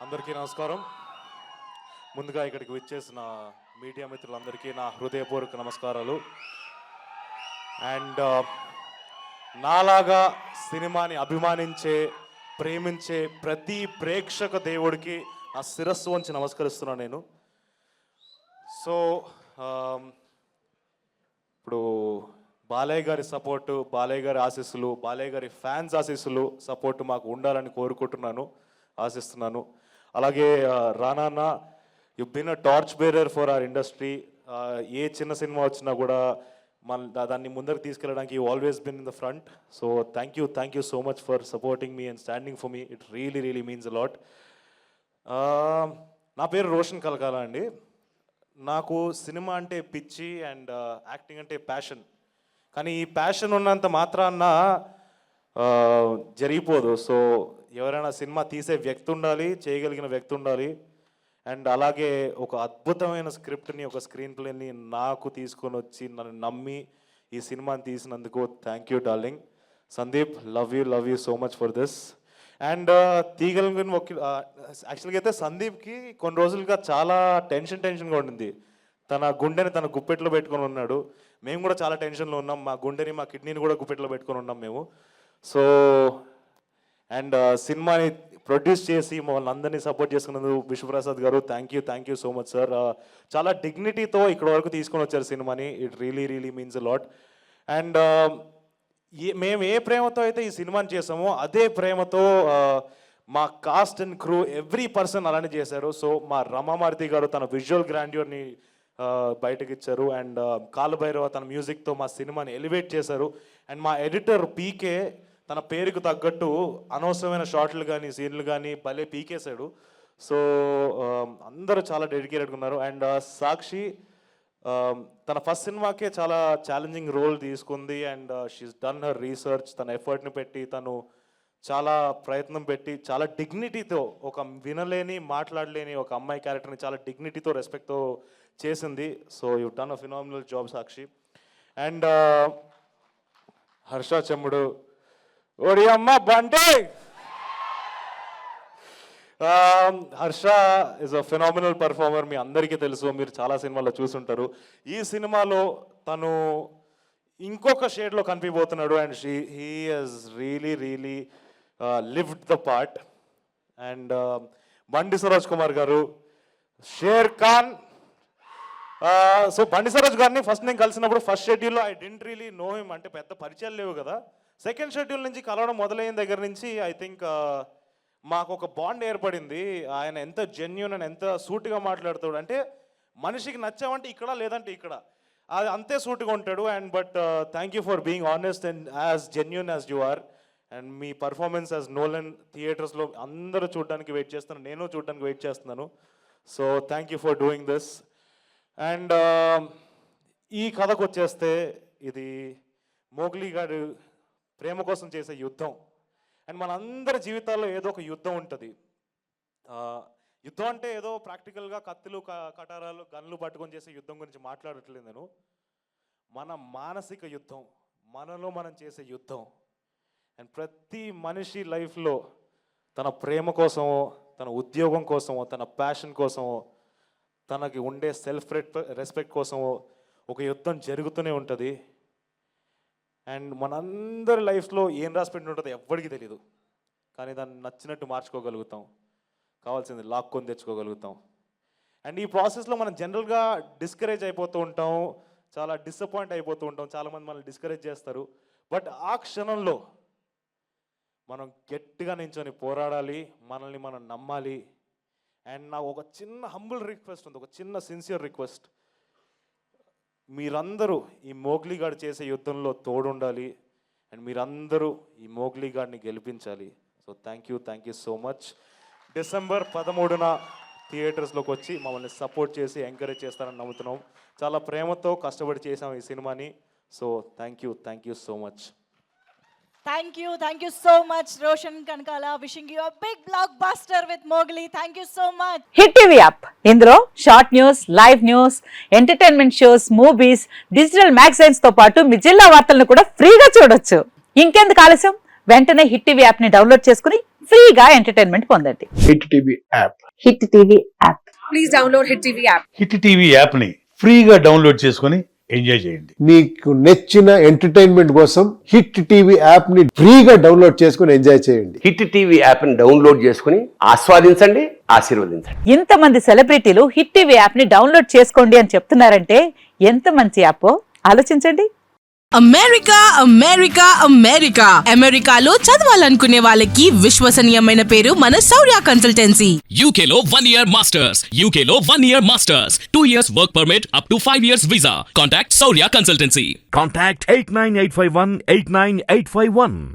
అందరికీ నమస్కారం. ముందుగా ఇక్కడికి విచ్చేసిన మీడియా మిత్రులందరికీ నా హృదయపూర్వక నమస్కారాలు. అండ్ నాలాగా సినిమాని అభిమానించే, ప్రేమించే ప్రతి ప్రేక్షక దేవుడికి నా శిరస్సు వంచి నమస్కరిస్తున్నాను నేను. సో ఇప్పుడు బాలయ్య గారి సపోర్టు, బాలయ్య గారి ఆశీస్సులు, బాలయ్య గారి ఫ్యాన్స్ ఆశీస్సులు సపోర్టు మాకు ఉండాలని కోరుకుంటున్నాను, ఆశిస్తున్నాను. అలాగే Rana, you been a torch bearer for our industry. ఏ చిన్న సినిమా వచ్చినా కూడా దాన్ని ముందరకు తీసుకెళ్ళడానికి you always been in the front. So thank you so much for supporting me and standing for me. It really means a lot. నా పేరు రోషన్ కలకాల అండి. నాకు సినిమా అంటే పిచ్చి అండ్ యాక్టింగ్ అంటే ప్యాషన్. కానీ ఈ ప్యాషన్ ఉన్నంత మాత్రాన జరిగిపోదు. సో ఎవరైనా సినిమా తీసే వ్యక్తి ఉండాలి, చేయగలిగిన వ్యక్తి ఉండాలి. అండ్ అలాగే ఒక అద్భుతమైన స్క్రిప్ట్ని, ఒక స్క్రీన్ ప్లేని నాకు తీసుకొని వచ్చి నన్ను నమ్మి ఈ సినిమాని తీసినందుకు thank you darling. Sandeep, love you so much for this. And తీగలిగిన యాక్చువల్గా అయితే సందీప్కి కొన్ని రోజులుగా చాలా టెన్షన్గా ఉండింది. తన గుండెని తన గుప్పెట్లో పెట్టుకొని ఉన్నాడు. మేము కూడా చాలా టెన్షన్లో ఉన్నాం. మా గుండెని, మా కిడ్నీని కూడా గుప్పెట్లో పెట్టుకొని ఉన్నాం మేము. సో అండ్ సినిమాని ప్రొడ్యూస్ చేసి మమ్మల్ని అందరినీ సపోర్ట్ చేసుకున్నందుకు విశ్వప్రసాద్ గారు thank you so much sir. చాలా డిగ్నిటీతో ఇక్కడ వరకు తీసుకొని వచ్చారు సినిమాని. It really means a lot. And మేము ఏ ప్రేమతో అయితే ఈ సినిమాని చేసామో అదే ప్రేమతో మా cost and crew every person అలానే చేశారు. సో మా రమామారుతి గారు తన విజువల్ గ్రాండ్యూర్ని బయటకు ఇచ్చారు. అండ్ కాలభైరవ తన మ్యూజిక్తో మా సినిమాని ఎలివేట్ చేశారు. అండ్ మా ఎడిటర్ పీకే తన పేరుకు తగ్గట్టు అనవసరమైన షార్ట్లు కానీ సీన్లు కానీ భలే పీకేశాడు. సో అందరూ చాలా డెడికేటెడ్గా ఉన్నారు. అండ్ సాక్షి తన ఫస్ట్ సినిమాకే చాలా ఛాలెంజింగ్ రోల్ తీసుకుంది. And she's done her research. తన ఎఫర్ట్ని పెట్టి, తను చాలా ప్రయత్నం పెట్టి, చాలా డిగ్నిటీతో, ఒక వినలేని మాట్లాడలేని ఒక అమ్మాయి క్యారెక్టర్ని చాలా డిగ్నిటీతో, రెస్పెక్ట్తో చేసింది. So you done a phenomenal job Sakshi. And Harsha Chemudu, ఓడి అమ్మ బంటే. Harsha is a phenomenal performer. మీ అందరికీ తెలుసు, మీరు చాలా సినిమాల్లో చూసుంటారు. ఈ సినిమాలో తను ఇంకొక షేడ్లో కనిపిపోతున్నాడు. And he has really lived the part. And Bandi Saroj Kumar గారు, షేర్ ఖాన్. సో బండి సరోజ్ గారిని ఫస్ట్ నేను కలిసినప్పుడు ఫస్ట్ షెడ్యూల్లో I didn't really know him. అంటే పెద్ద పరిచయాలు లేవు కదా. సెకండ్ షెడ్యూల్ నుంచి కలవడం మొదలైన దగ్గర నుంచి ఐ థింక్ మాకు ఒక బాండ్ ఏర్పడింది. ఆయన ఎంత జెన్యూన్ అండ్ ఎంత సూటిగా మాట్లాడుతాడు అంటే, మనిషికి నచ్చామంటే ఇక్కడ, లేదంటే ఇక్కడ, అది అంతే సూటిగా ఉంటాడు. And but thank you for being honest and as genuine as you are. And మీ పర్ఫార్మెన్స్ యాజ్ నోలన్ థియేటర్స్లో అందరూ చూడడానికి వెయిట్ చేస్తున్నాను, నేను చూడడానికి వెయిట్ చేస్తున్నాను. So thank you for doing this. And ఈ కథకు వచ్చేస్తే, ఇది మోగ్లీ గారు ప్రేమ కోసం చేసే యుద్ధం. అండ్ మనందరి జీవితాల్లో ఏదో ఒక యుద్ధం ఉంటుంది. యుద్ధం అంటే ఏదో ప్రాక్టికల్గా కత్తులు, కటారాలు, గన్లు పట్టుకొని చేసే యుద్ధం గురించి మాట్లాడట్లేదు నేను. మన మానసిక యుద్ధం, మనలో మనం చేసే యుద్ధం. అండ్ ప్రతి మనిషి లైఫ్లో తన ప్రేమ కోసమో, తన ఉద్యోగం కోసమో, తన ప్యాషన్ కోసమో, తనకి ఉండే సెల్ఫ్ రెస్పెక్ట్ కోసమో ఒక యుద్ధం జరుగుతూనే ఉంటుంది. అండ్ మనందరి లైఫ్లో ఏం రాసిపెట్టి ఉంటుందో ఎవ్వడికి తెలియదు. కానీ దాన్ని నచ్చినట్టు మార్చుకోగలుగుతాం, కావాల్సింది లాక్కొని తెచ్చుకోగలుగుతాం. అండ్ ఈ ప్రాసెస్లో మనం జనరల్గా డిస్కరేజ్ అయిపోతూ ఉంటాం, చాలా డిసప్పాయింట్ అయిపోతూ ఉంటాం. చాలామంది మనల్ని డిస్కరేజ్ చేస్తారు. బట్ ఆ క్షణంలో మనం గట్టిగా నించొని పోరాడాలి, మనల్ని మనం నమ్మాలి. అండ్ నాకు ఒక చిన్న హంబుల్ రిక్వెస్ట్ ఉంది, ఒక చిన్న సిన్సియర్ రిక్వెస్ట్. మీరందరూ ఈ మోగ్లీ గారు చేసే యుద్ధంలో తోడుండాలి. అండ్ మీరందరూ ఈ మోగ్లీ గారిని గెలిపించాలి. So thank you so much. December 13న థియేటర్స్లోకి వచ్చి మమ్మల్ని సపోర్ట్ చేసి ఎంకరేజ్ చేస్తారని నమ్ముతున్నాం. చాలా ప్రేమతో కష్టపడి చేసాం ఈ సినిమాని. So thank you so much. Thank you so much, Roshan Kanakala. Wishing you a big blockbuster with Mowgli. Thank you so much. Hit TV app, ఇందులో short news, live news, entertainment shows, movies, digital magazines తో పాటు మీ జిల్లా వార్తలను కూడా ఫ్రీగా చూడొచ్చు. ఇంకెందుకు ఆలస్యం, వెంటనే హిట్ టీవీ యాప్ ని డౌన్లోడ్ చేసుకుని ఫ్రీగా ఎంటర్టైన్మెంట్ పొందండి. Hit TV app. Hit TV app. Please download Hit TV app. Hit TV యాప్ని ఫ్రీగా డౌన్లోడ్ చేసుకొని ఎంజాయ్ చేయండి. మీకు నచ్చిన ఎంటర్టైన్మెంట్ కోసం హిట్ టీవీ యాప్ ని ఫ్రీగా డౌన్లోడ్ చేసుకుని ఎంజాయ్ చేయండి. హిట్ టీవీ యాప్ని డౌన్లోడ్ చేసుకుని ఆస్వాదించండి, ఆశీర్వదించండి. ఇంతమంది సెలబ్రిటీలు హిట్ టీవీ యాప్ ని డౌన్లోడ్ చేసుకోండి అని చెప్తున్నారంటే ఎంత మంచి యాప్ ఆలోచించండి. అమెరికా అమెరికా అమెరికా అమెరికాలో చదవాలనుకునే వాళ్ళకి విశ్వసనీయమైన పేరు మన శౌర్య consultancy. UK Law 1 Year Masters. UK Law 1 Year Masters. 2 years work permit up to 5 years visa. Contact Saurya Consultancy. Contact 89851 89851.